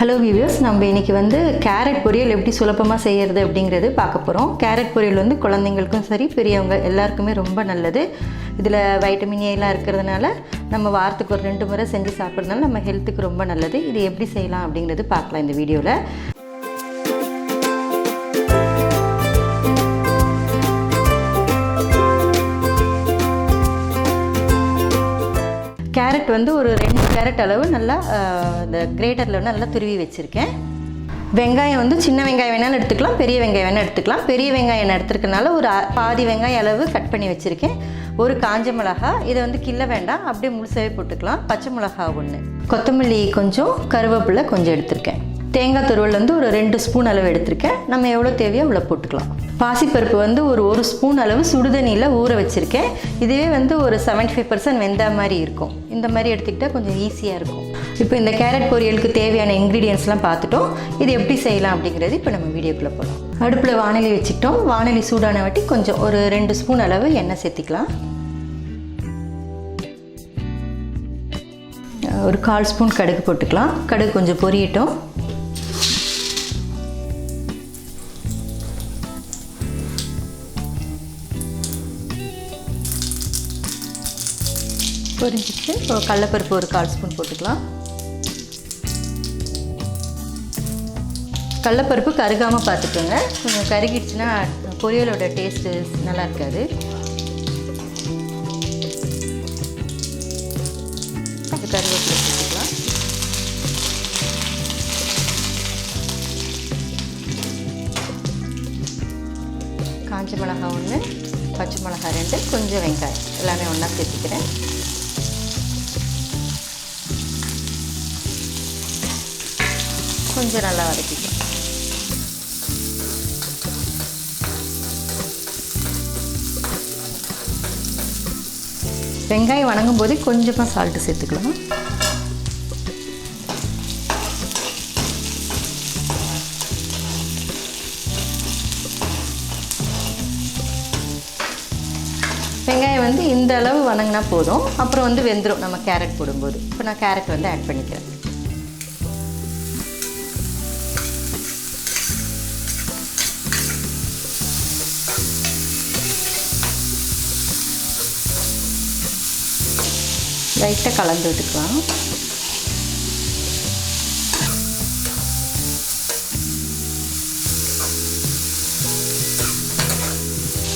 Hello viewers, நம்ம இன்றைக்கி carrot பொரியல் எப்படி சுலபமாக செய்கிறது அப்படிங்கிறது பார்க்க போகிறோம். கேரட் பொரியல் குழந்தைங்களுக்கும் சரி பெரியவங்க எல்லாருக்குமே ரொம்ப நல்லது. இதில் வைட்டமின் ஏலாம் இருக்கிறதுனால நம்ம வாரத்துக்கு ஒரு 2 முறை செஞ்சு சாப்பிட்றதுனால நம்ம ஹெல்த்துக்கு ரொம்ப நல்லது. இது எப்படி செய்யலாம் அப்படிங்கிறது பார்க்கலாம் இந்த வீடியோவில். கேரட் ஒரு 2 கேரட் அளவு நல்லா இந்த கிரேட்டரில் நல்லா துருவி வச்சுருக்கேன். வெங்காயம் சின்ன வெங்காயம் வேணாலும் எடுத்துக்கலாம், பெரிய வெங்காயம் வேணாலும் எடுத்துக்கலாம். பெரிய வெங்காயம் என்ன எடுத்துருக்கனால ஒரு பாதி வெங்காயம் அளவு கட் பண்ணி வச்சுருக்கேன். ஒரு காஞ்ச மிளகா, இதை கிள்ள வேண்டாம், அப்படியே முழுசாகவே போட்டுக்கலாம். பச்சை மிளகா 1, கொத்தமல்லி கொஞ்சம், கருவேப்பிலை கொஞ்சம் எடுத்திருக்கேன். தேங்காய் துருவல் ஒரு 2 ஸ்பூன் அளவு எடுத்திருக்கேன். நம்ம எவ்வளோ தேவையோ அவ்வளோ போட்டுக்கலாம். பாசிப்பருப்பு ஒரு ஸ்பூன் அளவு சுடுதண்ணியில் ஊற வச்சுருக்கேன். இதுவே ஒரு 75% வெந்த மாதிரி இருக்கும். இந்த மாதிரி எடுத்துக்கிட்டால் கொஞ்சம் ஈஸியாக இருக்கும். இப்போ இந்த கேரட் பொரியலுக்கு தேவையான இன்க்ரீடியன்ஸ்லாம் பார்த்துட்டோம். இது எப்படி செய்யலாம் அப்படிங்கிறது இப்போ நம்ம வீடியோக்குள்ளே போகலாம். அடுப்பில் வாணலி வச்சுக்கிட்டோம். வாணலி சூடான வாட்டி கொஞ்சம் ஒரு 2 ஸ்பூன் அளவு எண்ணெய் சேர்த்திக்கலாம். ஒரு 1/4 ஸ்பூன் கடுகு போட்டுக்கலாம். கடுகு கொஞ்சம் பொரியட்டும். பொரிஞ்சிச்சு. கடலைப்பருப்பு ஒரு 1/4 ஸ்பூன் போட்டுக்கலாம். கடலைப்பருப்பு கருகாமல் பார்த்துக்கோங்க. கொஞ்சம் கருகிடுச்சுன்னா பொரியலோட டேஸ்ட்டு நல்லா இருக்காது. கருவேப்பிலை போட்டுக்கலாம். காஞ்ச மிளகாய் 1, பச்சை மிளகாய் 2, கொஞ்சம் வெங்காயம் எல்லாமே ஒன்றா சேர்த்துக்கிறேன். கொஞ்சம் நல்லா வதக்கிக்கலாம். வெங்காயம் வணங்கும் போதே கொஞ்சமாக சால்ட்டு சேர்த்துக்கலாம். வெங்காயம் இந்த அளவு வணங்கினா போதும். அப்புறம் வெந்துடும் நம்ம கேரட் போடும்போது. இப்போ நான் கேரட் ஆட் பண்ணிக்கிறேன். லைட்டாக கலந்து விட்டுக்கலாம்.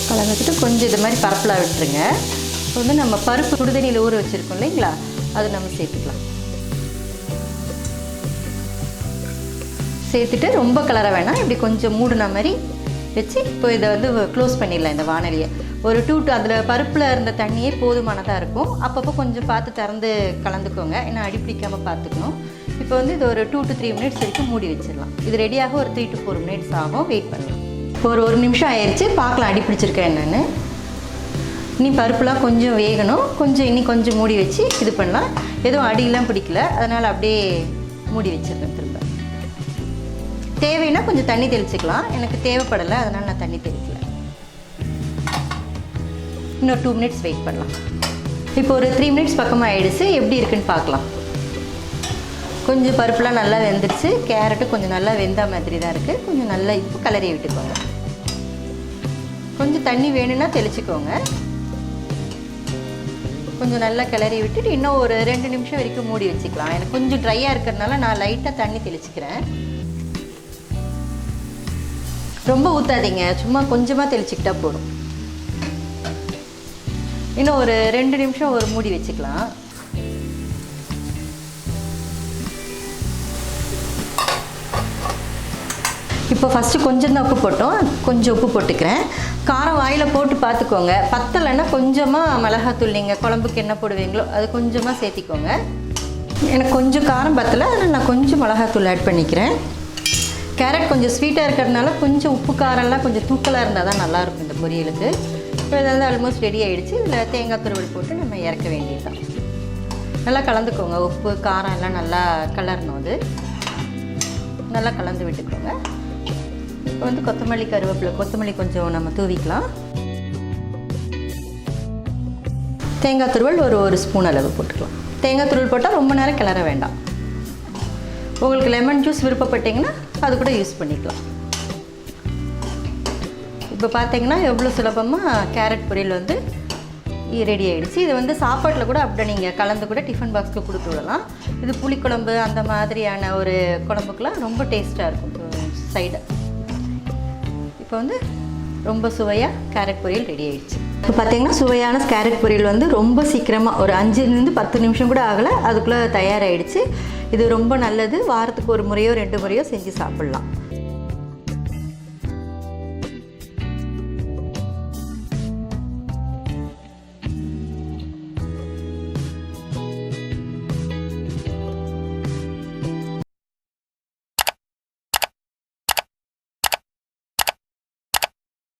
கலந்துட்டு கொஞ்சம் இது மாதிரி பரப்பலாக விட்டுருங்க. இப்போ நம்ம பருப்பு சுடுதண்ணியில் ஊற வச்சுருக்கோம் இல்லைங்களா, அதை நம்ம சேர்த்துக்கலாம். சேர்த்துட்டு ரொம்ப கலர வேணாம், இப்படி கொஞ்சம் மூடின மாதிரி வச்சு இப்போ இதை க்ளோஸ் பண்ணிடலாம். இந்த வாணலியை ஒரு 2 அதில் பருப்பில் இருந்த தண்ணியே போதுமானதாக இருக்கும். அப்பப்போ கொஞ்சம் பார்த்து திறந்து கலந்துக்கோங்க, ஏன்னா அடி பிடிக்காமல் பார்த்துக்கணும். இப்போ இது ஒரு 2 to 3 மினிட்ஸ் வரைக்கும் மூடி வச்சிடலாம். இது ரெடியாக ஒரு 3 to 4 மினிட்ஸ் ஆகும். வெயிட் பண்ணலாம். ஒரு 1 நிமிஷம் ஆயிடுச்சு. பார்க்கலாம் அடி பிடிச்சிருக்கேன் என்னென்னு. இனி பருப்புலாம் கொஞ்சம் வேகணும். இன்னும் கொஞ்சம் மூடி வச்சு இது பண்ணலாம். எதுவும் அடியெல்லாம் பிடிக்கல, அதனால் அப்படியே மூடி வச்சிருக்கேன். திரும்ப தேவைன்னா கொஞ்சம் தண்ணி தெளிச்சிக்கலாம். எனக்கு தேவைப்படலை, அதனால் நான் தண்ணி தெளிக்கல. இன்னும் 2 மினிட்ஸ் வெயிட் பண்ணலாம். இப்போ ஒரு 3 மினிட்ஸ் பக்கமாக ஆகிடுச்சு. எப்படி இருக்குன்னு பார்க்கலாம். கொஞ்சம் பருப்புலாம் நல்லா வெந்துடுச்சு. கேரட்டு கொஞ்சம் நல்லா வெந்த மாதிரி தான் இருக்குது. கொஞ்சம் நல்லா இப்போ கலரி விட்டுக்கோங்க. கொஞ்சம் தண்ணி வேணும்னா தெளிச்சுக்கோங்க. கொஞ்சம் நல்லா கிளறி விட்டுட்டு இன்னும் ஒரு 2 நிமிஷம் வரைக்கும் மூடி வச்சுக்கலாம். எனக்கு கொஞ்சம் ட்ரையாக இருக்கிறதுனால நான் லைட்டாக தண்ணி தெளிச்சுக்கிறேன். ரொம்ப ஊற்றாதீங்க, சும்மா கொஞ்சமாக தெளிச்சுக்கிட்டா போதும். இன்னும் ஒரு 2 நிமிஷம் ஒரு மூடி வச்சுக்கலாம். இப்போ ஃபஸ்ட்டு கொஞ்சம் தான் உப்பு போட்டோம். கொஞ்சம் உப்பு போட்டுக்கிறேன். காரம் வாயில் போட்டு பார்த்துக்கோங்க. பத்தலைன்னா கொஞ்சமாக மிளகாத்தூள், நீங்கள் குழம்புக்கு என்ன போடுவீங்களோ அது கொஞ்சமாக சேர்த்திக்கோங்க. எனக்கு கொஞ்சம் காரம் பத்தலை, அதனால் நான் கொஞ்சம் மிளகாத்தூள் ஆட் பண்ணிக்கிறேன். கேரட் கொஞ்சம் ஸ்வீட்டாக இருக்கிறதுனால கொஞ்சம் உப்பு காரம்லாம் கொஞ்சம் தூக்கலாக இருந்தால் தான் நல்லாயிருக்கும் இந்த பொரியலுக்கு. இப்போ இதெல்லாம் ஆல்மோஸ்ட் ரெடி ஆகிடுச்சு. இதில் தேங்காய் துருவல் போட்டு நம்ம இறக்க வேண்டியது தான். நல்லா கலந்துக்கோங்க. உப்பு காரம் எல்லாம் நல்லா கலரணும். அது நல்லா கலந்து விட்டுக்கோங்க. இப்போ கொத்தமல்லி கருவேப்பிலை, கொத்தமல்லி கொஞ்சம் நம்ம தூவிக்கலாம். தேங்காய் துருவல் ஒரு 1 ஸ்பூன் அளவு போட்டுக்கலாம். தேங்காய் துருவல் போட்டால் ரொம்ப நேரம் கிளற வேண்டாம். உங்களுக்கு லெமன் ஜூஸ் விருப்பப்பட்டீங்கன்னா அது கூட யூஸ் பண்ணிக்கலாம். இப்போ பார்த்தீங்கன்னா எவ்வளோ சுலபமாக கேரட் பொரியல் வந்து ரெடி ஆகிடுச்சு. இது வந்து சாப்பாட்டில் கூட அப்படியே நீங்கள் கலந்து கூட டிஃபன் பாக்ஸில் கொடுத்து விடலாம். இது புளிக்குழம்பு அந்த மாதிரியான ஒரு குழம்புக்கெலாம் ரொம்ப டேஸ்ட்டாக இருக்கும் சைடு. இப்போ வந்து ரொம்ப சுவையாக கேரட் பொரியல் ரெடி ஆகிடுச்சு. இப்போ பார்த்தீங்கன்னா சுவையான கேரட் பொரியல் வந்து ரொம்ப சீக்கிரமாக ஒரு 5-10 நிமிஷம் கூட ஆகலை, அதுக்குள்ளே தயாராகிடுச்சு. இது ரொம்ப நல்லது. வாரத்துக்கு ஒரு முறையோ 2 முறையோ செஞ்சு சாப்பிட்லாம்.